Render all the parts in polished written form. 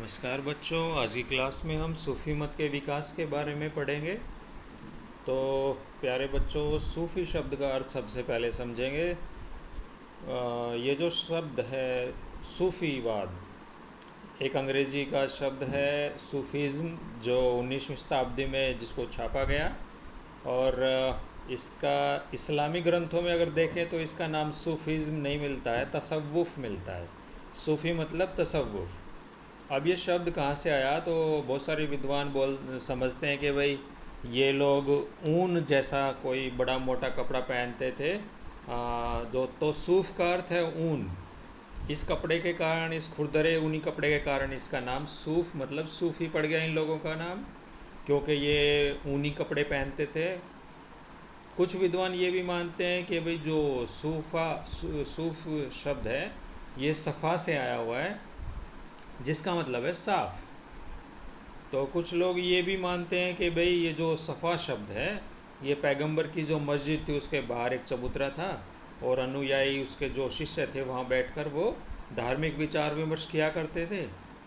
नमस्कार बच्चों, आज की क्लास में हम सूफ़ी मत के विकास के बारे में पढ़ेंगे। तो प्यारे बच्चों, सूफ़ी शब्द का अर्थ सबसे पहले समझेंगे। ये जो शब्द है सूफ़ीवाद, एक अंग्रेजी का शब्द है सूफ़िज़्म, जो 19वीं शताब्दी में जिसको छापा गया। और इसका इस्लामी ग्रंथों में अगर देखें तो इसका नाम सूफ़िज़्म नहीं मिलता है, तसव्वुफ़ मिलता है। सूफ़ी मतलब तसव्वुफ़। अब ये शब्द कहाँ से आया, तो बहुत सारे विद्वान समझते हैं कि भाई ये लोग ऊन जैसा कोई बड़ा मोटा कपड़ा पहनते थे। जो तो सूफ़ का अर्थ है ऊन। इस कपड़े के कारण, इस खुरदरे ऊनी कपड़े के कारण इसका नाम सूफ़ मतलब सूफ़ी पड़ गया इन लोगों का नाम, क्योंकि ये ऊनी कपड़े पहनते थे। कुछ विद्वान ये भी मानते हैं कि भाई जो सूफ़ शब्द है ये सफ़ा से आया हुआ है, जिसका मतलब है साफ़। तो कुछ लोग ये भी मानते हैं कि भाई ये जो सफ़ा शब्द है ये पैगंबर की जो मस्जिद थी उसके बाहर एक चबूतरा था, और अनुयायी उसके जो शिष्य थे वहाँ बैठकर वो धार्मिक विचार विमर्श किया करते थे।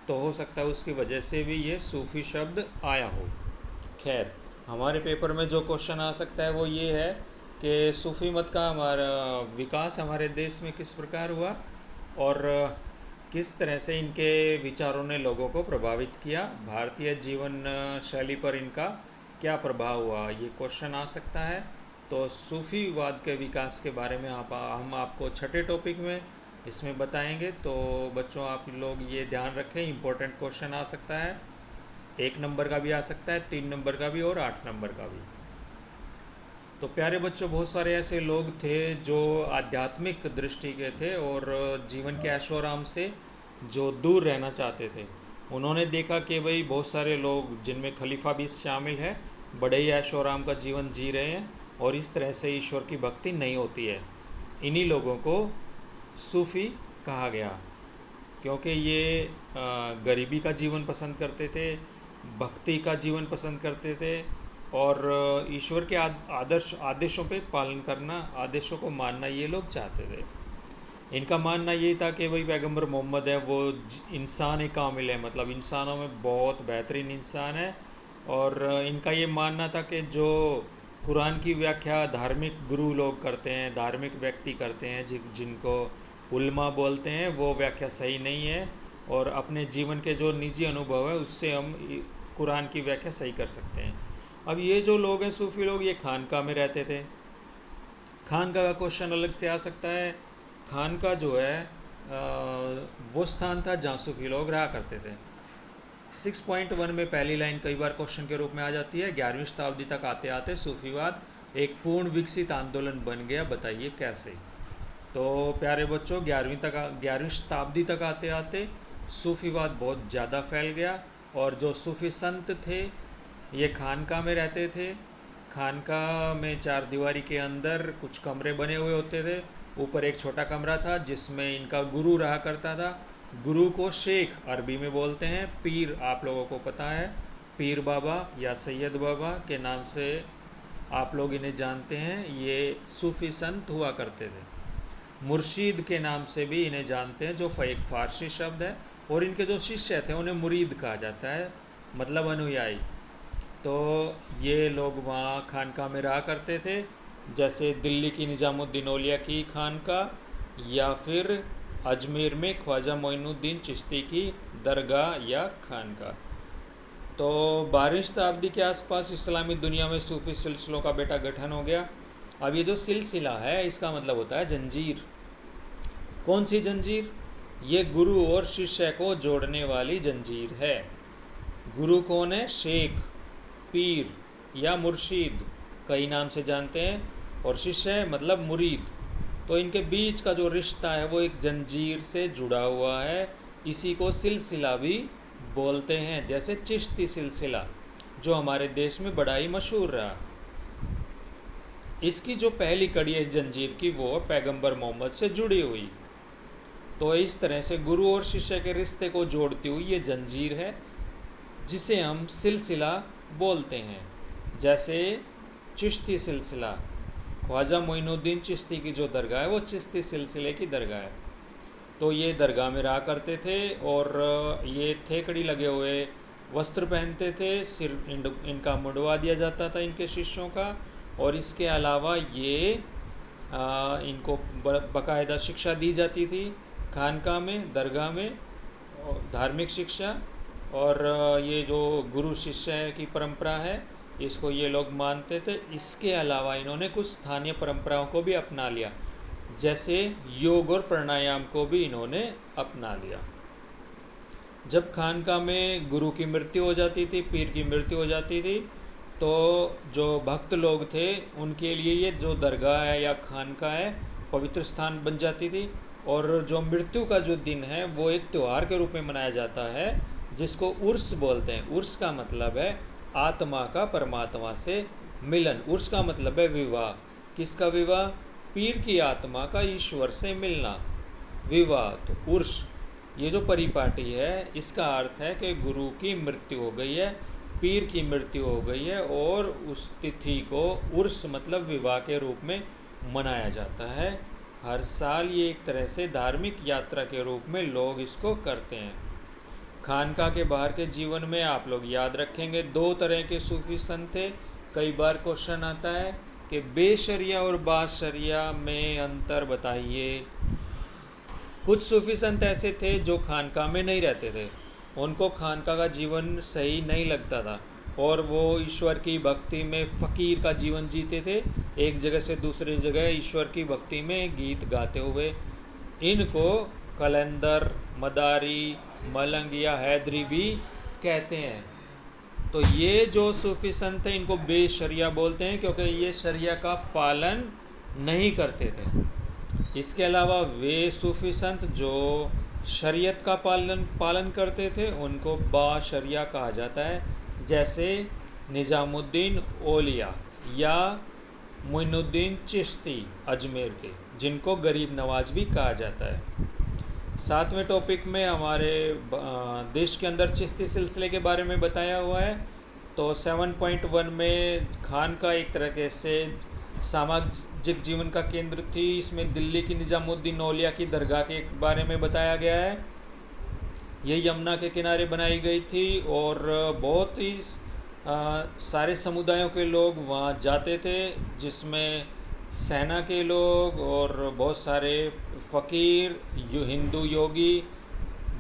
तो हो सकता है उसकी वजह से भी ये सूफ़ी शब्द आया हो। खैर, हमारे पेपर में जो क्वेश्चन आ सकता है वो ये है कि सूफ़ी मत का हमारा विकास हमारे देश में किस प्रकार हुआ, और किस तरह से इनके विचारों ने लोगों को प्रभावित किया, भारतीय जीवन शैली पर इनका क्या प्रभाव हुआ, ये क्वेश्चन आ सकता है। तो सूफ़ीवाद के विकास के बारे में हम आपको छठे टॉपिक में इसमें बताएंगे। तो बच्चों, आप लोग ये ध्यान रखें, इम्पोर्टेंट क्वेश्चन आ सकता है। 1 नंबर का भी आ सकता है, 3 नंबर का भी और 8 नंबर का भी। तो प्यारे बच्चों, बहुत सारे ऐसे लोग थे जो आध्यात्मिक दृष्टि के थे और जीवन के ऐशो आराम से जो दूर रहना चाहते थे। उन्होंने देखा कि भाई बहुत सारे लोग, जिनमें खलीफा भी शामिल है, बड़े ही ऐशो आराम का जीवन जी रहे हैं और इस तरह से ईश्वर की भक्ति नहीं होती है। इन्हीं लोगों को सूफ़ी कहा गया, क्योंकि ये गरीबी का जीवन पसंद करते थे, भक्ति का जीवन पसंद करते थे और ईश्वर के आदेशों पे पालन करना, आदेशों को मानना ये लोग चाहते थे। इनका मानना ये था कि भाई पैगंबर मोहम्मद है वो इंसान कामिल है, मतलब इंसानों में बहुत बेहतरीन इंसान है। और इनका ये मानना था कि जो कुरान की व्याख्या धार्मिक गुरु लोग करते हैं, धार्मिक व्यक्ति करते हैं, जिनको उल्मा बोलते हैं, वो व्याख्या सही नहीं है, और अपने जीवन के जो निजी अनुभव है उससे हम कुरान की व्याख्या सही कर सकते हैं। अब ये जो लोग हैं सूफ़ी लोग, ये खानका में रहते थे। खानका का क्वेश्चन अलग से आ सकता है। खानका जो है वो स्थान था जहाँ सूफ़ी लोग रहा करते थे। 6.1 में पहली लाइन कई बार क्वेश्चन के रूप में आ जाती है। 11वीं शताब्दी तक आते आते सूफ़ीवाद एक पूर्ण विकसित आंदोलन बन गया, बताइए कैसे। तो प्यारे बच्चों, 11वीं शताब्दी तक आते आते सूफ़ीवाद बहुत ज़्यादा फैल गया, और जो सूफ़ी संत थे ये खानका में रहते थे। खानका में 4 दीवारी के अंदर कुछ कमरे बने हुए होते थे। ऊपर एक छोटा कमरा था जिसमें इनका गुरु रहा करता था। गुरु को शेख अरबी में बोलते हैं। पीर आप लोगों को पता है, पीर बाबा या सैयद बाबा के नाम से आप लोग इन्हें जानते हैं। ये सूफ़ी संत हुआ करते थे। मुर्शीद के नाम से भी इन्हें जानते हैं, जो एक फ़ारसी शब्द है, और इनके जो शिष्य थे उन्हें मुरीद कहा जाता है, मतलब अनुयायी। तो ये लोग वहाँ खानका में रहा करते थे, जैसे दिल्ली की निज़ामुद्दीन औलिया की खानका, या फिर अजमेर में ख्वाजा मोइनुद्दीन चिश्ती की दरगाह या खानका। तो 12वीं शताब्दी के आसपास इस्लामी दुनिया में सूफ़ी सिलसिलों का बेटा गठन हो गया। अब ये जो सिलसिला है इसका मतलब होता है जंजीर। कौन सी जंजीर? ये गुरु और शिष्य को जोड़ने वाली जंजीर है। गुरु कौन है? शेख, पीर या मुर्शीद, कई नाम से जानते हैं, और शिष्य मतलब मुरीद। तो इनके बीच का जो रिश्ता है वो एक जंजीर से जुड़ा हुआ है। इसी को सिलसिला भी बोलते हैं, जैसे चिश्ती सिलसिला जो हमारे देश में बड़ा ही मशहूर रहा। इसकी जो पहली कड़ी है इस जंजीर की, वो पैगंबर मोहम्मद से जुड़ी हुई। तो इस तरह से गुरु और शिष्य के रिश्ते को जोड़ती हुई ये जंजीर है, जिसे हम सिलसिला बोलते हैं। जैसे चिश्ती सिलसिला, ख्वाजा मोइनुद्दीन चिश्ती की जो दरगाह है वो चिश्ती सिलसिले की दरगाह है। तो ये दरगाह में रहा करते थे और ये थेकड़ी लगे हुए वस्त्र पहनते थे, सिर इनका मुंडवा दिया जाता था इनके शिष्यों का। और इसके अलावा ये इनको बाकायदा शिक्षा दी जाती थी खानका में, दरगाह में, धार्मिक शिक्षा। और ये जो गुरु शिष्य की परंपरा है इसको ये लोग मानते थे। इसके अलावा इन्होंने कुछ स्थानीय परंपराओं को भी अपना लिया, जैसे योग और प्राणायाम को भी इन्होंने अपना लिया। जब खानका में गुरु की मृत्यु हो जाती थी, पीर की मृत्यु हो जाती थी, तो जो भक्त लोग थे उनके लिए ये जो दरगाह है या खानका है पवित्र स्थान बन जाती थी। और जो मृत्यु का जो दिन है वो एक त्यौहार के रूप में मनाया जाता है, जिसको उर्स बोलते हैं। उर्स का मतलब है आत्मा का परमात्मा से मिलन। उर्स का मतलब है विवाह। किसका विवाह? पीर की आत्मा का ईश्वर से मिलना, विवाह। तो उर्स, ये जो परिपाटी है इसका अर्थ है कि गुरु की मृत्यु हो गई है, पीर की मृत्यु हो गई है, और उस तिथि को उर्स मतलब विवाह के रूप में मनाया जाता है हर साल। ये एक तरह से धार्मिक यात्रा के रूप में लोग इसको करते हैं। खानका के बाहर के जीवन में आप लोग याद रखेंगे 2 तरह के सूफी संत थे। कई बार क्वेश्चन आता है कि बेशरिया और बाशरिया में अंतर बताइए। कुछ सूफी संत ऐसे थे जो खानका में नहीं रहते थे, उनको खानका का जीवन सही नहीं लगता था और वो ईश्वर की भक्ति में फ़कीर का जीवन जीते थे, एक जगह से दूसरी जगह ईश्वर की भक्ति में गीत गाते हुए। इनको कलंदर, मदारी, मलंग या हैदरी भी कहते हैं। तो ये जो सूफी संत हैं इनको बेशरिया बोलते हैं, क्योंकि ये शरिया का पालन नहीं करते थे। इसके अलावा वे सूफी संत जो शरीयत का पालन करते थे उनको बाशरिया कहा जाता है, जैसे निज़ामुद्दीन औलिया या मोइनुद्दीन चिश्ती अजमेर के, जिनको गरीब नवाज भी कहा जाता है। 7वें टॉपिक में हमारे देश के अंदर चिश्ती सिलसिले के बारे में बताया हुआ है। तो 7.1 में खान का एक तरह से सामाजिक जीवन का केंद्र थी। इसमें दिल्ली की निज़ामुद्दीन औलिया की दरगाह के बारे में बताया गया है। ये यमुना के किनारे बनाई गई थी और बहुत ही सारे समुदायों के लोग वहाँ जाते थे, जिसमें सेना के लोग और बहुत सारे फ़कीर, हिंदू योगी,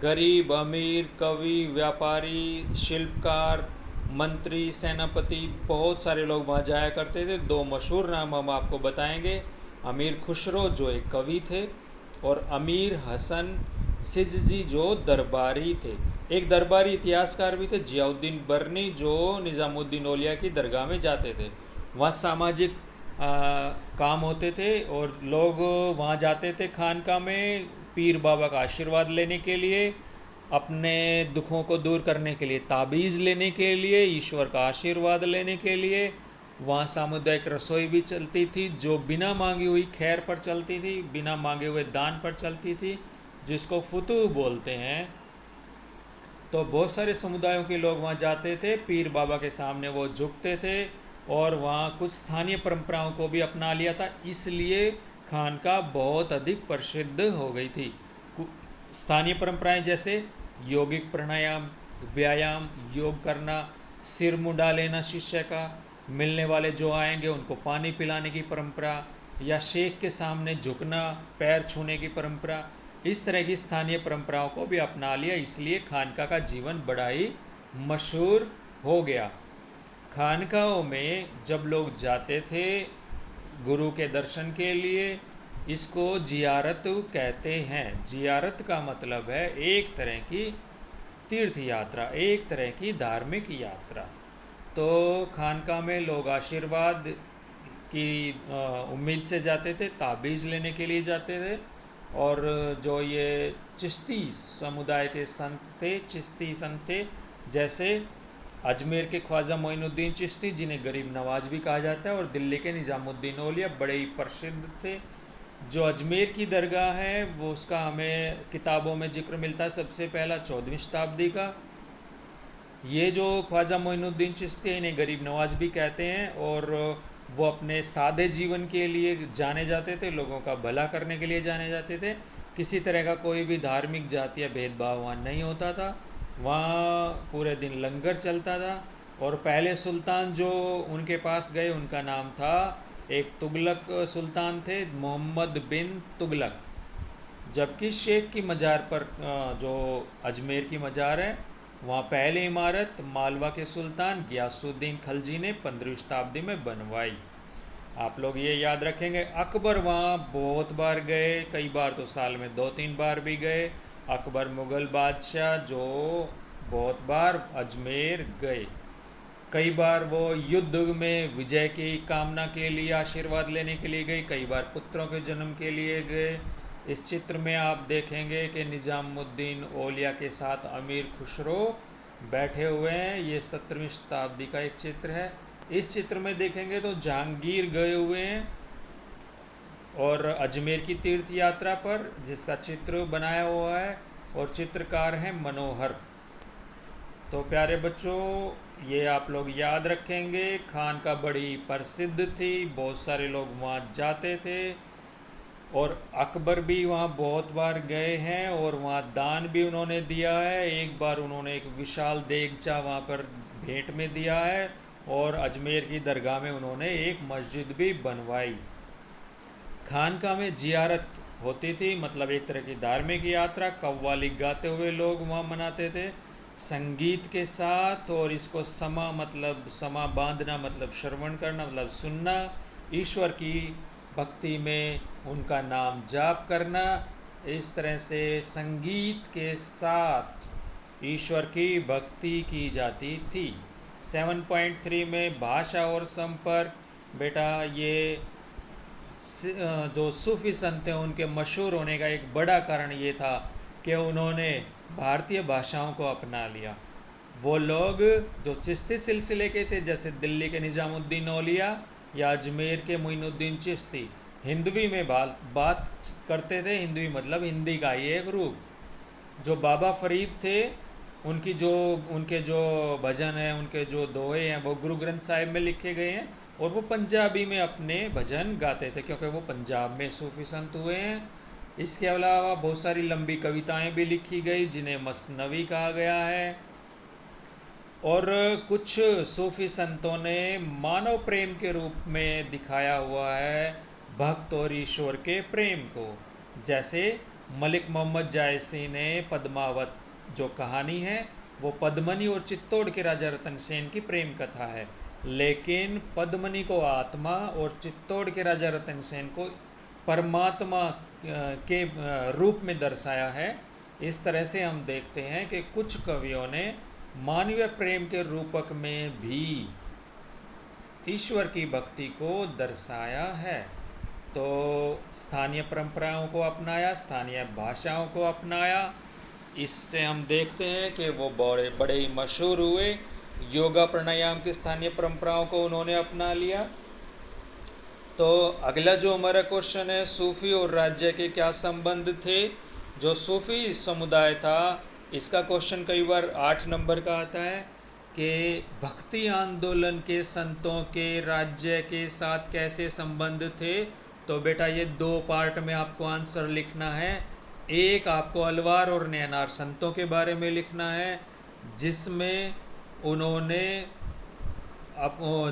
गरीब, अमीर, कवि, व्यापारी, शिल्पकार, मंत्री, सेनापति, बहुत सारे लोग वहाँ जाया करते थे। 2 मशहूर नाम हम आपको बताएंगे। अमीर खुसरो जो एक कवि थे, और अमीर हसन सिजजी जो दरबारी थे। एक दरबारी इतिहासकार भी थे, जियाउद्दीन बर्नी, जो निज़ामुद्दीन औलिया की दरगाह में जाते थे। वहाँ सामाजिक काम होते थे और लोग वहाँ जाते थे खानका में पीर बाबा का आशीर्वाद लेने के लिए, अपने दुखों को दूर करने के लिए, ताबीज़ लेने के लिए, ईश्वर का आशीर्वाद लेने के लिए। वहाँ सामुदायिक रसोई भी चलती थी जो बिना मांगी हुई खैर पर चलती थी, बिना मांगे हुए दान पर चलती थी, जिसको फुतू बोलते हैं। तो बहुत सारे समुदायों के लोग वहाँ जाते थे, पीर बाबा के सामने वो झुकते थे और वहाँ कुछ स्थानीय परंपराओं को भी अपना लिया था, इसलिए खानका बहुत अधिक प्रसिद्ध हो गई थी। स्थानीय परंपराएं जैसे यौगिक प्राणायाम, व्यायाम, योग करना, सिर मुंडा लेना शिष्य का, मिलने वाले जो आएंगे उनको पानी पिलाने की परंपरा, या शेख के सामने झुकना, पैर छूने की परंपरा, इस तरह की स्थानीय परंपराओं को भी अपना लिया, इसलिए खानका का जीवन बड़ा ही मशहूर हो गया। खानकाओं में जब लोग जाते थे गुरु के दर्शन के लिए, इसको जियारत कहते हैं। जियारत का मतलब है एक तरह की तीर्थ यात्रा, एक तरह की धार्मिक यात्रा। तो खानका में लोग आशीर्वाद की उम्मीद से जाते थे, ताबीज़ लेने के लिए जाते थे। और जो ये चिश्ती समुदाय के संत थे, चिश्ती संत थे, जैसे अजमेर के ख्वाजा मोइनुद्दीन चिश्ती, जिन्हें गरीब नवाज भी कहा जाता है, और दिल्ली के निज़ामुद्दीन औलिया बड़े ही प्रसिद्ध थे। जो अजमेर की दरगाह है वो उसका हमें किताबों में जिक्र मिलता है, सबसे पहला 14वीं शताब्दी का। ये जो ख्वाजा मोइनुद्दीन चिश्ती है, इन्हें गरीब नवाज भी कहते हैं, और वो अपने सादे जीवन के लिए जाने जाते थे, लोगों का भला करने के लिए जाने जाते थे। किसी तरह का कोई भी धार्मिक जातीय भेदभाव वहाँ नहीं होता था। वहाँ पूरे दिन लंगर चलता था। और पहले सुल्तान जो उनके पास गए उनका नाम था, एक तुगलक सुल्तान थे, मोहम्मद बिन तुगलक। जबकि शेख की मज़ार पर जो अजमेर की मज़ार है, वहाँ पहली इमारत मालवा के सुल्तान गियासुद्दीन खलजी ने 15वीं शताब्दी में बनवाई। आप लोग ये याद रखेंगे। अकबर वहाँ बहुत बार गए, कई बार तो साल में 2-3 बार भी गए। अकबर मुग़ल बादशाह जो बहुत बार अजमेर गए। कई बार वो युद्ध में विजय की कामना के लिए, आशीर्वाद लेने के लिए गए, कई बार पुत्रों के जन्म के लिए गए। इस चित्र में आप देखेंगे कि निज़ामुद्दीन औलिया के साथ अमीर खुसरो बैठे हुए हैं। ये 17वीं शताब्दी का एक चित्र है। इस चित्र में देखेंगे तो जहांगीर गए हुए हैं और अजमेर की तीर्थ यात्रा पर, जिसका चित्र बनाया हुआ है, और चित्रकार हैं मनोहर। तो प्यारे बच्चों, ये आप लोग याद रखेंगे। खानका बड़ी प्रसिद्ध थी, बहुत सारे लोग वहाँ जाते थे, और अकबर भी वहाँ बहुत बार गए हैं और वहाँ दान भी उन्होंने दिया है। एक बार उन्होंने एक विशाल देगचा वहाँ पर भेंट में दिया है, और अजमेर की दरगाह में उन्होंने एक मस्जिद भी बनवाई। खानका में जियारत होती थी, मतलब एक तरह की धार्मिक यात्रा। कव्वाली गाते हुए लोग वहाँ मनाते थे संगीत के साथ, और इसको समा बांधना मतलब श्रवण करना, मतलब सुनना। ईश्वर की भक्ति में उनका नाम जाप करना। इस तरह से संगीत के साथ ईश्वर की भक्ति की जाती थी। 7.3 में भाषा और संपर्क। बेटा, ये जो सूफी संत हैं उनके मशहूर होने का एक बड़ा कारण ये था कि उन्होंने भारतीय भाषाओं को अपना लिया। वो लोग जो चिश्ती सिलसिले के थे, जैसे दिल्ली के निज़ामुद्दीन औलिया या अजमेर के मोइनुद्दीन चिश्ती, हिंदवी में बात करते थे। हिंदवी मतलब हिंदी का ही एक रूप। जो बाबा फरीद थे, उनके जो भजन हैं, उनके जो दोहे हैं, वो गुरु ग्रंथ साहिब में लिखे गए हैं, और वो पंजाबी में अपने भजन गाते थे, क्योंकि वो पंजाब में सूफी संत हुए हैं। इसके अलावा बहुत सारी लंबी कविताएं भी लिखी गई, जिन्हें मसनवी कहा गया है। और कुछ सूफी संतों ने मानव प्रेम के रूप में दिखाया हुआ है भक्त और ईश्वर के प्रेम को। जैसे मलिक मोहम्मद जायसी ने पद्मावत जो कहानी है, वो पद्मनी और चित्तौड़ के राजा रतन सेन की प्रेम कथा है, लेकिन पद्मनी को आत्मा और चित्तौड़ के राजा रतन सेन को परमात्मा के रूप में दर्शाया है। इस तरह से हम देखते हैं कि कुछ कवियों ने मानवीय प्रेम के रूपक में भी ईश्वर की भक्ति को दर्शाया है। तो स्थानीय परंपराओं को अपनाया, स्थानीय भाषाओं को अपनाया। इससे हम देखते हैं कि वो बड़े बड़े ही मशहूर हुए। योगा प्राणायाम की स्थानीय परंपराओं को उन्होंने अपना लिया। तो अगला जो हमारा क्वेश्चन है, सूफी और राज्य के क्या संबंध थे। जो सूफी समुदाय था, इसका क्वेश्चन कई बार 8 नंबर का आता है कि भक्ति आंदोलन के संतों के राज्य के साथ कैसे संबंध थे। तो बेटा, ये 2 पार्ट में आपको आंसर लिखना है। एक आपको अलवार और नैनार संतों के बारे में लिखना है, जिसमें उन्होंने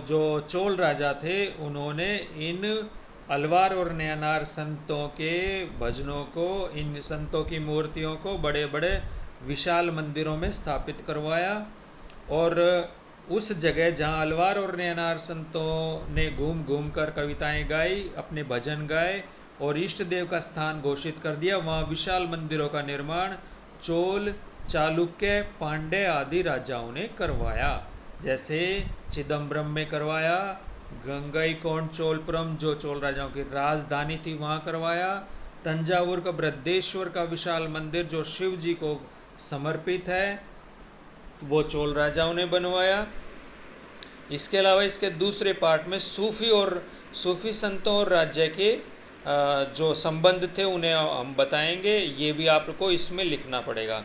जो चोल राजा थे, उन्होंने इन अलवार और नैनार संतों के भजनों को, इन संतों की मूर्तियों को बड़े बड़े विशाल मंदिरों में स्थापित करवाया। और उस जगह जहाँ अलवार और नैनार संतों ने घूम घूम कर कविताएं गाई, अपने भजन गाए और इष्ट देव का स्थान घोषित कर दिया, वहाँ विशाल मंदिरों का निर्माण चोल, चालुक्य, पांड्य आदि राजाओं ने करवाया। जैसे चिदम्बरम में करवाया, गंगईकोंड चोलपुरम जो चोल राजाओं की राजधानी थी वहाँ करवाया, तंजावुर का बृहदेश्वर का विशाल मंदिर जो शिव जी को समर्पित है, वो चोल राजाओं ने बनवाया। इसके अलावा इसके दूसरे पार्ट में सूफी संतों और राज्य के जो संबंध थे उन्हें हम बताएंगे। ये भी आपको इसमें लिखना पड़ेगा।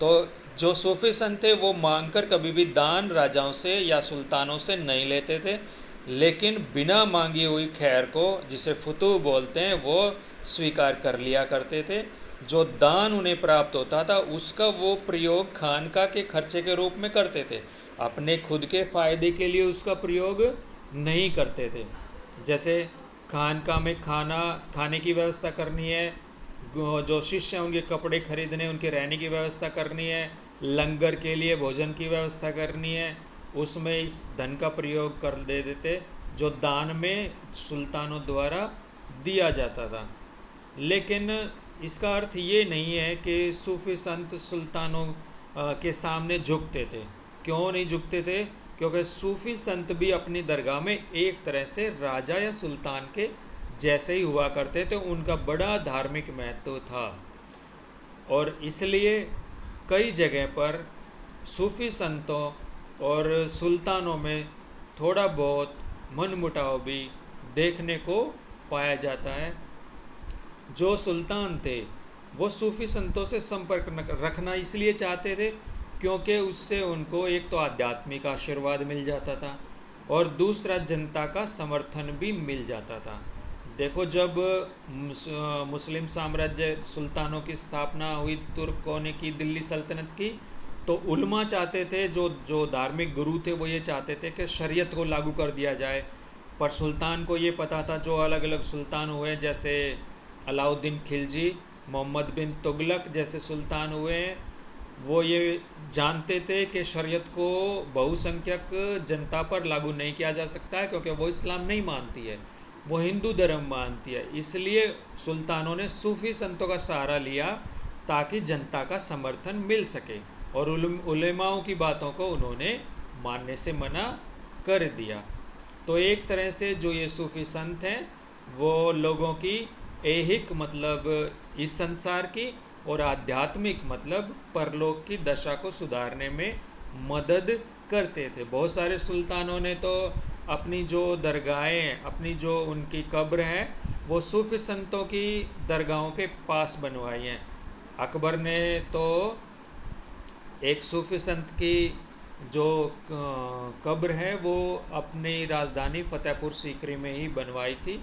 तो जो सूफी संत थे वो मांगकर कभी भी दान राजाओं से या सुल्तानों से नहीं लेते थे, लेकिन बिना मांगी हुई खैर को, जिसे फुतू बोलते हैं, वो स्वीकार कर लिया करते थे। जो दान उन्हें प्राप्त होता था उसका वो प्रयोग खानका के खर्चे के रूप में करते थे, अपने खुद के फायदे के लिए उसका प्रयोग नहीं करते थे। जैसे खानका में खाने की व्यवस्था करनी है, जो शिष्य हैं उनके कपड़े खरीदने, उनके रहने की व्यवस्था करनी है, लंगर के लिए भोजन की व्यवस्था करनी है, उसमें इस धन का प्रयोग कर दे देते जो दान में सुल्तानों द्वारा दिया जाता था। लेकिन इसका अर्थ ये नहीं है कि सूफी संत सुल्तानों के सामने झुकते थे। क्यों नहीं झुकते थे? क्योंकि सूफी संत भी अपनी दरगाह में एक तरह से राजा या सुल्तान के जैसे ही हुआ करते थे, उनका बड़ा धार्मिक महत्व था। और इसलिए कई जगह पर सूफी संतों और सुल्तानों में थोड़ा बहुत मनमुटाव भी देखने को पाया जाता है। जो सुल्तान थे वो सूफी संतों से संपर्क रखना इसलिए चाहते थे क्योंकि उससे उनको एक तो आध्यात्मिक आशीर्वाद मिल जाता था और दूसरा जनता का समर्थन भी मिल जाता था। देखो, जब मुस्लिम साम्राज्य सुल्तानों की स्थापना हुई, तुर्कों ने की दिल्ली सल्तनत की, तो उल्मा चाहते थे, जो धार्मिक गुरु थे वो ये चाहते थे कि शरीयत को लागू कर दिया जाए। पर सुल्तान को ये पता था, जो अलग अलग सुल्तान हुए जैसे अलाउद्दीन खिलजी, मोहम्मद बिन तुगलक जैसे सुल्तान हुए, वो ये जानते थे कि शरीयत को बहुसंख्यक जनता पर लागू नहीं किया जा सकता है क्योंकि वो इस्लाम नहीं मानती है, वो हिंदू धर्म मानती है। इसलिए सुल्तानों ने सूफी संतों का सहारा लिया ताकि जनता का समर्थन मिल सके और उलेमाओं की बातों को उन्होंने मानने से मना कर दिया। तो एक तरह से जो ये सूफी संत हैं वो लोगों की ऐहिक मतलब इस संसार की और आध्यात्मिक मतलब परलोक की दशा को सुधारने में मदद करते थे। बहुत सारे सुल्तानों ने तो अपनी जो दरगाहें, अपनी जो उनकी कब्र है वो सूफी संतों की दरगाहों के पास बनवाई हैं। अकबर ने तो एक सूफी संत की जो कब्र है वो अपनी राजधानी फतेहपुर सीकरी में ही बनवाई थी,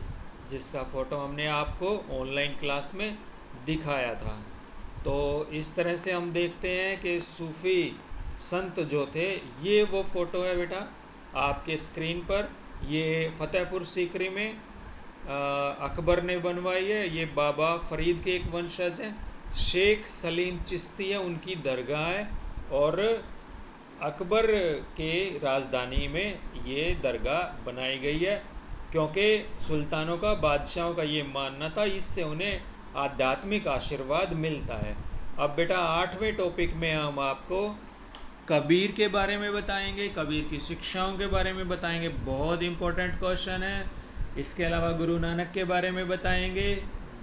जिसका फ़ोटो हमने आपको ऑनलाइन क्लास में दिखाया था। तो इस तरह से हम देखते हैं कि सूफ़ी संत जो थे, ये वो फ़ोटो है बेटा आपके स्क्रीन पर, ये फतेहपुर सीकरी में अकबर ने बनवाई है। ये बाबा फरीद के एक वंशज हैं, शेख सलीम चिश्ती है उनकी दरगाह है और अकबर के राजधानी में ये दरगाह बनाई गई है क्योंकि सुल्तानों का, बादशाहों का ये मानना था इससे उन्हें आध्यात्मिक आशीर्वाद मिलता है। अब बेटा 8वें टॉपिक में हम आपको कबीर के बारे में बताएंगे, कबीर की शिक्षाओं के बारे में बताएंगे, बहुत इम्पोर्टेंट क्वेश्चन है। इसके अलावा गुरु नानक के बारे में बताएंगे,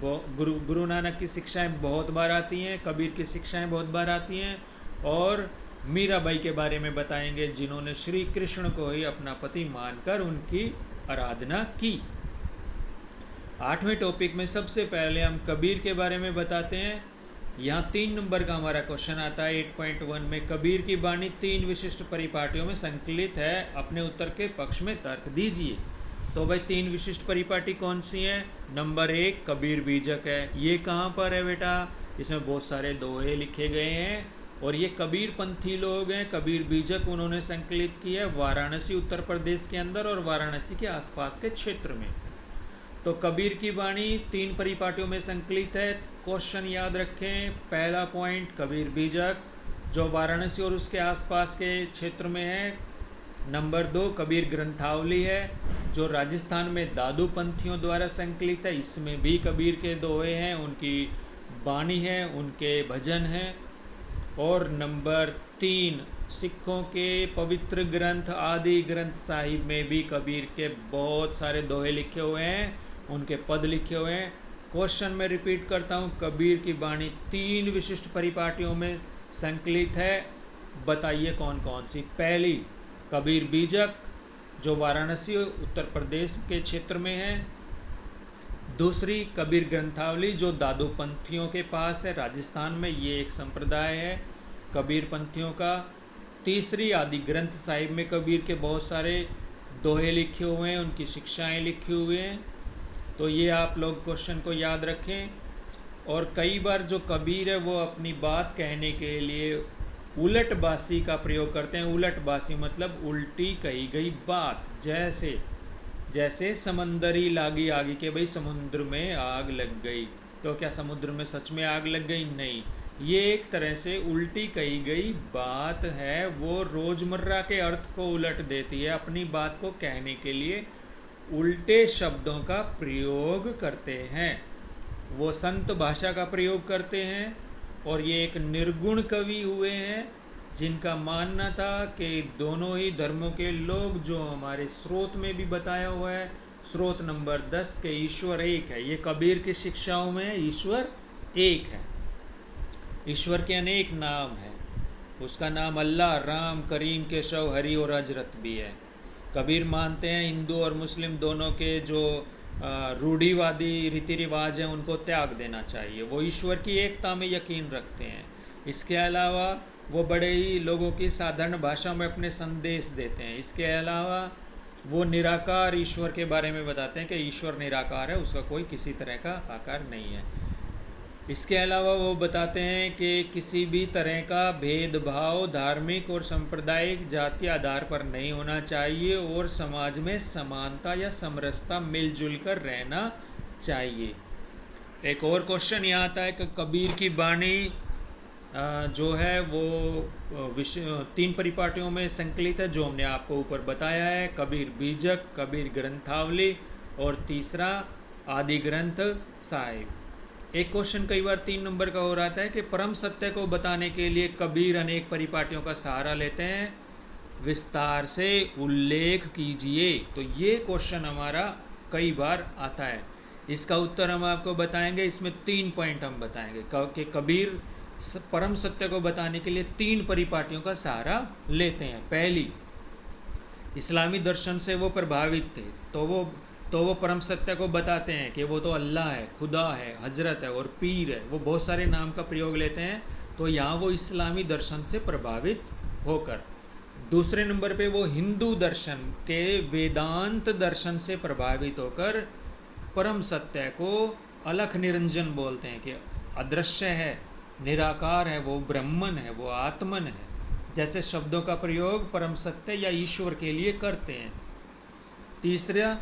गुरु नानक की शिक्षाएं बहुत बार आती हैं, कबीर की शिक्षाएं बहुत बार आती हैं, और मीराबाई के बारे में बताएंगे जिन्होंने श्री कृष्ण को ही अपना पति मानकर उनकी आराधना की। 8वें टॉपिक में सबसे पहले हम कबीर के बारे में बताते हैं। यहाँ 3 नंबर का हमारा क्वेश्चन आता है 8.1 में, कबीर की वाणी 3 विशिष्ट परिपाटियों में संकलित है, अपने उत्तर के पक्ष में तर्क दीजिए। तो भाई 3 विशिष्ट परिपाटी कौन सी हैं? नंबर 1 कबीर बीजक है। ये कहाँ पर है बेटा? इसमें बहुत सारे दोहे लिखे गए हैं और ये कबीर पंथी लोग हैं। कबीर बीजक उन्होंने संकलित किया है वाराणसी उत्तर प्रदेश के अंदर और वाराणसी के आसपास के क्षेत्र में। तो कबीर की वाणी 3 परिपाटियों में संकलित है। क्वेश्चन याद रखें, पहला पॉइंट कबीर बीजक जो वाराणसी और उसके आसपास के क्षेत्र में है। नंबर 2 कबीर ग्रंथावली है जो राजस्थान में दादू पंथियों द्वारा संकलित है, इसमें भी कबीर के दोहे हैं, उनकी वाणी है, उनके भजन हैं। और नंबर 3 सिखों के पवित्र ग्रंथ आदि ग्रंथ साहिब में भी कबीर के बहुत सारे दोहे लिखे हुए हैं, उनके पद लिखे हुए हैं। क्वेश्चन में रिपीट करता हूँ, कबीर की वाणी 3 विशिष्ट परिपाटियों में संकलित है, बताइए कौन कौन सी? पहली कबीर बीजक जो वाराणसी उत्तर प्रदेश के क्षेत्र में है। दूसरी कबीर ग्रंथावली जो दादू पंथियों के पास है राजस्थान में, ये एक संप्रदाय है कबीर पंथियों का। तीसरी आदि ग्रंथ साहिब में कबीर के बहुत सारे दोहे लिखे हुए हैं, उनकी शिक्षाएं लिखी हुई हैं। तो ये आप लोग क्वेश्चन को याद रखें। और कई बार जो कबीर है वो अपनी बात कहने के लिए उलटबासी का प्रयोग करते हैं। उलटबासी मतलब उल्टी कही गई बात। जैसे जैसे समंदरी लागी आगी के भाई समुद्र में आग लग गई, तो क्या समुद्र में सच में आग लग गई? नहीं, ये एक तरह से उल्टी कही गई बात है। वो रोज़मर्रा के अर्थ को उलट देती है। अपनी बात को कहने के लिए उल्टे शब्दों का प्रयोग करते हैं। वो संत भाषा का प्रयोग करते हैं। और ये एक निर्गुण कवि हुए हैं जिनका मानना था कि दोनों ही धर्मों के लोग, जो हमारे स्रोत में भी बताया हुआ है, स्रोत नंबर 10 के ईश्वर एक है। ये कबीर की शिक्षाओं में ईश्वर एक है। ईश्वर के अनेक नाम हैं। उसका नाम अल्लाह, राम, करीम, केशव, हरि और हजरत भी है। कबीर मानते हैं हिंदू और मुस्लिम दोनों के जो रूढ़िवादी रीति रिवाज हैं उनको त्याग देना चाहिए। वो ईश्वर की एकता में यकीन रखते हैं। इसके अलावा वो बड़े ही लोगों की साधारण भाषा में अपने संदेश देते हैं। इसके अलावा वो निराकार ईश्वर के बारे में बताते हैं कि ईश्वर निराकार है, उसका कोई किसी तरह का आकार नहीं है। इसके अलावा वो बताते हैं कि किसी भी तरह का भेदभाव धार्मिक और सांप्रदायिक जाति आधार पर नहीं होना चाहिए और समाज में समानता या समरसता मिलजुल कर रहना चाहिए। एक और क्वेश्चन यहाँ आता है कि कबीर की वाणी जो है वो 3 परिपाटियों में संकलित है, जो हमने आपको ऊपर बताया है। कबीर बीजक, कबीर ग्रंथावली और तीसरा आदि ग्रंथ साहिब। एक क्वेश्चन कई बार 3 नंबर का हो रहा है कि परम सत्य को बताने के लिए कबीर अनेक परिपाटियों का सहारा लेते हैं, विस्तार से उल्लेख कीजिए। तो ये क्वेश्चन हमारा कई बार आता है। इसका उत्तर हम आपको बताएंगे। इसमें 3 पॉइंट हम बताएंगे कि कबीर परम सत्य को बताने के लिए 3 परिपाटियों का सहारा लेते हैं। पहली, इस्लामी दर्शन से वो प्रभावित थे, तो वो परम सत्य को बताते हैं कि वो तो अल्लाह है, खुदा है, हजरत है और पीर है। वो बहुत सारे नाम का प्रयोग लेते हैं। तो यहाँ वो इस्लामी दर्शन से प्रभावित होकर। दूसरे नंबर पे वो हिंदू दर्शन के वेदांत दर्शन से प्रभावित होकर परम सत्य को अलख निरंजन बोलते हैं कि अदृश्य है, निराकार है, वो ब्रह्मन है, वो आत्मन है, जैसे शब्दों का प्रयोग परम सत्य या ईश्वर के लिए करते हैं। तीसरा,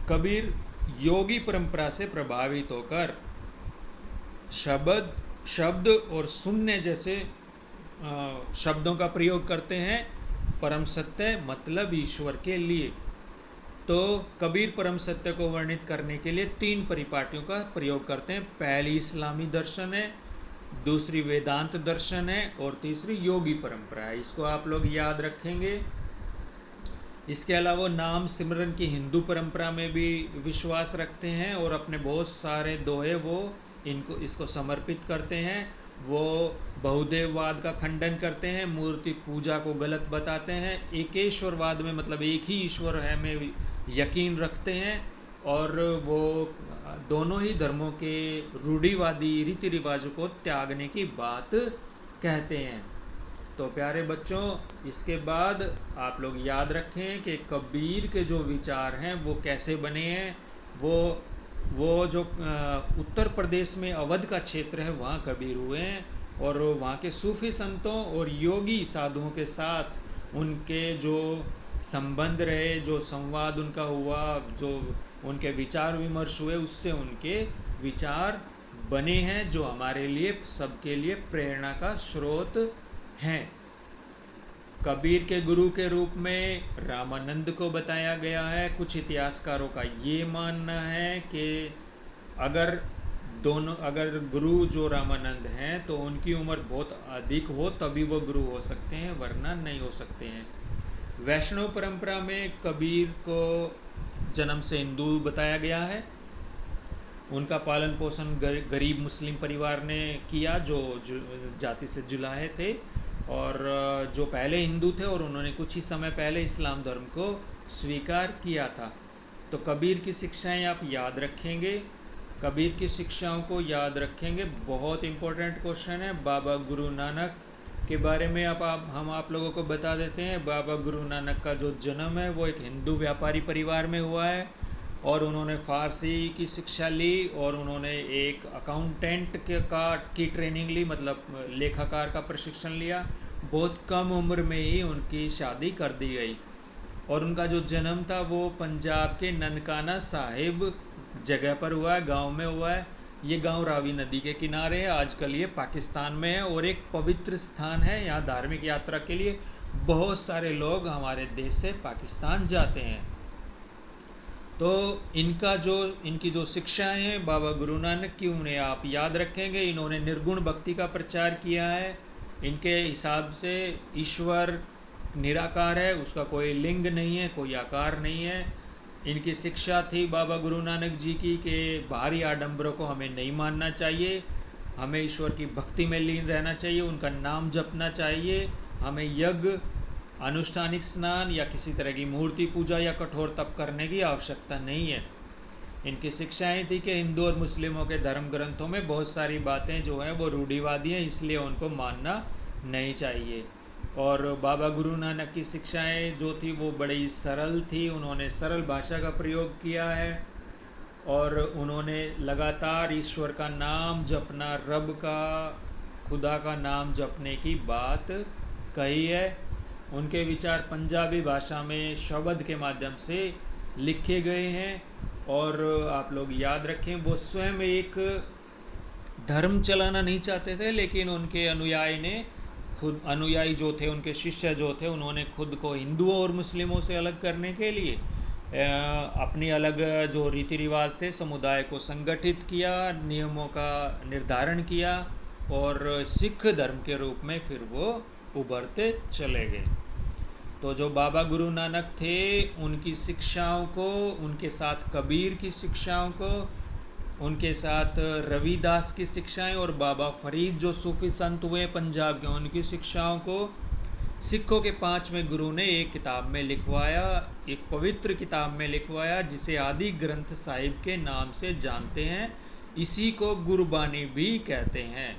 कबीर योगी परंपरा से प्रभावित होकर शब्द और शून्य जैसे शब्दों का प्रयोग करते हैं परम सत्य मतलब ईश्वर के लिए। तो कबीर परम सत्य को वर्णित करने के लिए 3 परिपाटियों का प्रयोग करते हैं। पहली इस्लामी दर्शन है, दूसरी वेदांत दर्शन है और तीसरी योगी परंपरा है। इसको आप लोग याद रखेंगे। इसके अलावा नाम सिमरन की हिंदू परंपरा में भी विश्वास रखते हैं और अपने बहुत सारे दोहे वो इसको समर्पित करते हैं। वो बहुदेववाद का खंडन करते हैं, मूर्ति पूजा को गलत बताते हैं, एकेश्वरवाद में मतलब एक ही ईश्वर है में यकीन रखते हैं और वो दोनों ही धर्मों के रूढ़िवादी रीति रिवाजों को त्यागने की बात कहते हैं। तो प्यारे बच्चों, इसके बाद आप लोग याद रखें कि कबीर के जो विचार हैं वो कैसे बने हैं। वो जो उत्तर प्रदेश में अवध का क्षेत्र है वहाँ कबीर हुए हैं और वहाँ के सूफी संतों और योगी साधुओं के साथ उनके जो संबंध रहे, जो संवाद उनका हुआ, जो उनके विचार विमर्श हुए, उससे उनके विचार बने हैं जो हमारे लिए सबके लिए प्रेरणा का स्रोत हैं। कबीर के गुरु के रूप में रामानंद को बताया गया है। कुछ इतिहासकारों का ये मानना है कि अगर गुरु जो रामानंद हैं तो उनकी उम्र बहुत अधिक हो तभी वो गुरु हो सकते हैं, वरना नहीं हो सकते हैं। वैष्णव परंपरा में कबीर को जन्म से हिंदू बताया गया है। उनका पालन पोषण गरीब मुस्लिम परिवार ने किया जो जाति से जुलाहे थे और जो पहले हिंदू थे और उन्होंने कुछ ही समय पहले इस्लाम धर्म को स्वीकार किया था। तो कबीर की शिक्षाएं आप याद रखेंगे। कबीर की शिक्षाओं को याद रखेंगे। बहुत इम्पोर्टेंट क्वेश्चन है। बाबा गुरु नानक के बारे में हम आप लोगों को बता देते हैं। बाबा गुरु नानक का जो जन्म है वो एक हिंदू व्यापारी परिवार में हुआ है और उन्होंने फ़ारसी की शिक्षा ली और उन्होंने एक अकाउंटेंट की ट्रेनिंग ली, मतलब लेखाकार का प्रशिक्षण लिया। बहुत कम उम्र में ही उनकी शादी कर दी गई। और उनका जो जन्म था वो पंजाब के ननकाना साहिब जगह पर हुआ है, गांव में हुआ है। ये गांव रावी नदी के किनारे है, आजकल ये पाकिस्तान में है और एक पवित्र स्थान है। यहाँ धार्मिक यात्रा के लिए बहुत सारे लोग हमारे देश से पाकिस्तान जाते हैं। तो इनकी जो शिक्षाएं हैं बाबा गुरु नानक की, उन्हें आप याद रखेंगे। इन्होंने निर्गुण भक्ति का प्रचार किया है। इनके हिसाब से ईश्वर निराकार है, उसका कोई लिंग नहीं है, कोई आकार नहीं है। इनकी शिक्षा थी बाबा गुरु नानक जी की कि बाहरी आडंबरों को हमें नहीं मानना चाहिए, हमें ईश्वर की भक्ति में लीन रहना चाहिए, उनका नाम जपना चाहिए। हमें यज्ञ, अनुष्ठानिक स्नान या किसी तरह की मूर्ति पूजा या कठोर तप करने की आवश्यकता नहीं है। इनकी शिक्षाएं थी कि हिंदू और मुस्लिमों के धर्म ग्रंथों में बहुत सारी बातें जो हैं वो रूढ़िवादी हैं, इसलिए उनको मानना नहीं चाहिए। और बाबा गुरु नानक की शिक्षाएं जो थी वो बड़ी सरल थी। उन्होंने सरल भाषा का प्रयोग किया है और उन्होंने लगातार ईश्वर का नाम जपना, रब का, खुदा का नाम जपने की बात कही है। उनके विचार पंजाबी भाषा में शब्द के माध्यम से लिखे गए हैं। और आप लोग याद रखें, वो स्वयं एक धर्म चलाना नहीं चाहते थे, लेकिन उनके अनुयायी जो थे, उनके शिष्य जो थे, उन्होंने खुद को हिंदुओं और मुस्लिमों से अलग करने के लिए अपनी अलग जो रीति रिवाज थे, समुदाय को संगठित किया, नियमों का निर्धारण किया और सिख धर्म के रूप में फिर वो उभरते चले गए। तो जो बाबा गुरु नानक थे, उनकी शिक्षाओं को, उनके साथ कबीर की शिक्षाओं को, उनके साथ रविदास की शिक्षाएं और बाबा फरीद जो सूफी संत हुए पंजाब के, उनकी शिक्षाओं को सिखों के 5वें गुरु ने एक किताब में लिखवाया, एक पवित्र किताब में लिखवाया, जिसे आदि ग्रंथ साहिब के नाम से जानते हैं। इसी को गुरबानी भी कहते हैं।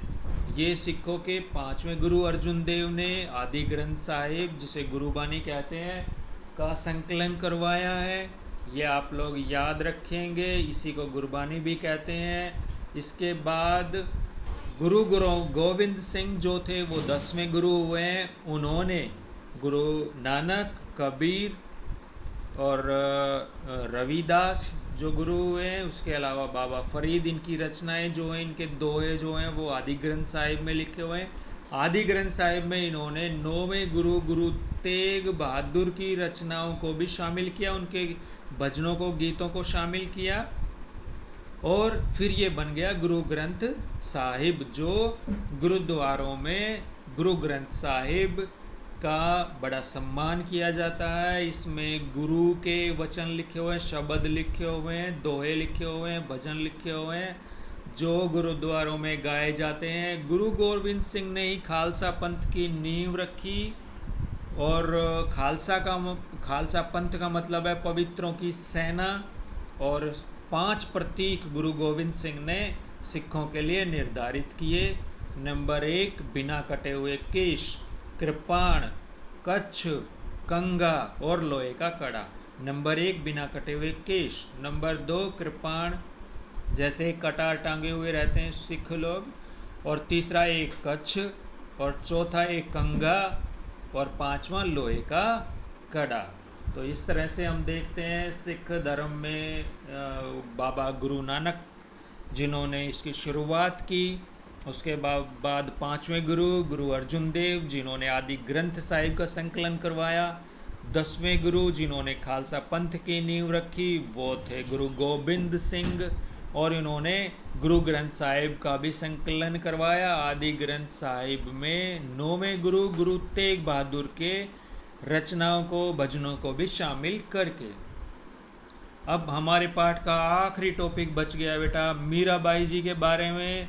ये सिखों के 5वें गुरु अर्जुन देव ने आदि ग्रंथ साहिब, जिसे गुरबानी कहते हैं, का संकलन करवाया है। ये आप लोग याद रखेंगे, इसी को गुरबानी भी कहते हैं। इसके बाद गुरु गोविंद सिंह जो थे वो 10वें गुरु हुए हैं। उन्होंने गुरु नानक, कबीर और रविदास जो गुरु हुए हैं, उसके अलावा बाबा फरीद, इनकी रचनाएं जो हैं, इनके दोहे जो हैं वो आदि ग्रंथ साहिब में लिखे हुए हैं। आदि ग्रंथ साहिब में इन्होंने 9वें गुरु तेग बहादुर की रचनाओं को भी शामिल किया, उनके भजनों को, गीतों को शामिल किया और फिर ये बन गया गुरु ग्रंथ साहिब, जो गुरुद्वारों में गुरु ग्रंथ साहिब का बड़ा सम्मान किया जाता है। इसमें गुरु के वचन लिखे हुए हैं, शब्द लिखे हुए हैं, दोहे लिखे हुए हैं, भजन लिखे हुए हैं, जो गुरुद्वारों में गाए जाते हैं। गुरु गोविंद सिंह ने ही खालसा पंथ की नींव रखी और खालसा पंथ का मतलब है पवित्रों की सेना। और 5 प्रतीक गुरु गोविंद सिंह ने सिखों के लिए निर्धारित किए। नंबर 1, बिना कटे हुए केश, कृपाण, कच्छ, कंगा और लोहे का कड़ा। नंबर 1, बिना कटे हुए केश। नंबर 2, कृपाण, जैसे कटार टांगे हुए रहते हैं सिख लोग। और तीसरा एक कच्छ और चौथा एक कंगा और 5वां लोहे का कड़ा। तो इस तरह से हम देखते हैं सिख धर्म में बाबा गुरु नानक जिन्होंने इसकी शुरुआत की, उसके बाद 5वें गुरु अर्जुन देव जिन्होंने आदि ग्रंथ साहिब का संकलन करवाया, 10वें गुरु जिन्होंने खालसा पंथ की नींव रखी वो थे गुरु गोबिंद सिंह, और इन्होंने गुरु ग्रंथ साहिब का भी संकलन करवाया। आदि ग्रंथ साहिब में 9वें गुरु तेग बहादुर के रचनाओं को, भजनों को भी शामिल करके। अब हमारे पाठ का आखिरी टॉपिक बच गया बेटा मीराबाई जी के बारे में।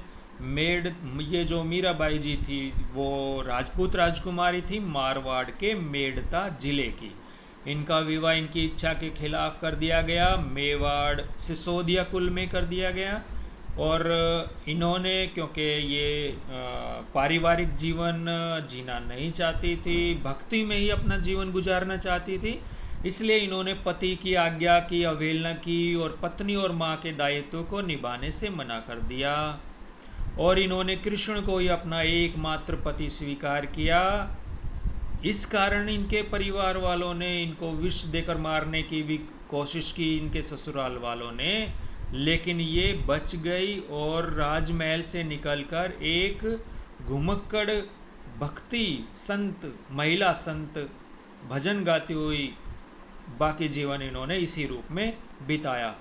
ये जो मीराबाई जी थी वो राजपूत राजकुमारी थी, मारवाड़ के मेड़ता जिले की। इनका विवाह इनकी इच्छा के खिलाफ कर दिया गया, मेवाड़ सिसोदिया कुल में कर दिया गया। और इन्होंने, क्योंकि ये पारिवारिक जीवन जीना नहीं चाहती थी, भक्ति में ही अपना जीवन गुजारना चाहती थी, इसलिए इन्होंने पति की आज्ञा की अवहेलना की और पत्नी और माँ के दायित्व को निभाने से मना कर दिया, और इन्होंने कृष्ण को ही अपना एकमात्र पति स्वीकार किया। इस कारण इनके परिवार वालों ने इनको विष देकर मारने की भी कोशिश की, इनके ससुराल वालों ने, लेकिन ये बच गई और राजमहल से निकलकर एक घुमक्कड़ भक्ति संत, महिला संत, भजन गाती हुई बाकी जीवन इन्होंने इसी रूप में बिताया।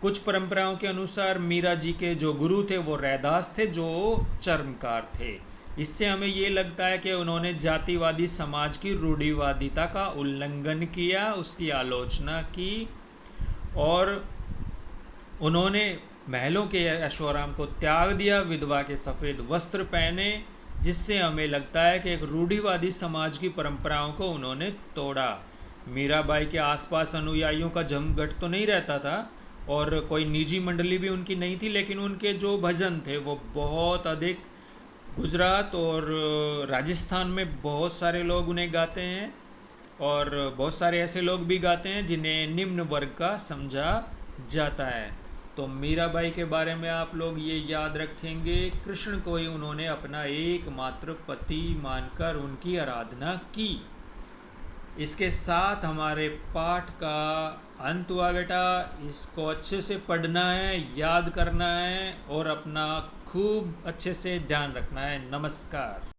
कुछ परंपराओं के अनुसार मीरा जी के जो गुरु थे वो रैदास थे, जो चर्मकार थे। इससे हमें ये लगता है कि उन्होंने जातिवादी समाज की रूढ़िवादिता का उल्लंघन किया, उसकी आलोचना की, और उन्होंने महलों के ऐशोआराम को त्याग दिया, विधवा के सफ़ेद वस्त्र पहने, जिससे हमें लगता है कि एक रूढ़िवादी समाज की परंपराओं को उन्होंने तोड़ा। मीराबाई के आसपास अनुयायियों का जमघट तो नहीं रहता था और कोई निजी मंडली भी उनकी नहीं थी, लेकिन उनके जो भजन थे वो बहुत अधिक गुजरात और राजस्थान में बहुत सारे लोग उन्हें गाते हैं, और बहुत सारे ऐसे लोग भी गाते हैं जिन्हें निम्न वर्ग का समझा जाता है। तो मीराबाई के बारे में आप लोग ये याद रखेंगे, कृष्ण को ही उन्होंने अपना एकमात्र पति मानकर उनकी आराधना की। इसके साथ हमारे पाठ का अंत हुआ बेटा। इसको अच्छे से पढ़ना है, याद करना है और अपना खूब अच्छे से ध्यान रखना है। नमस्कार।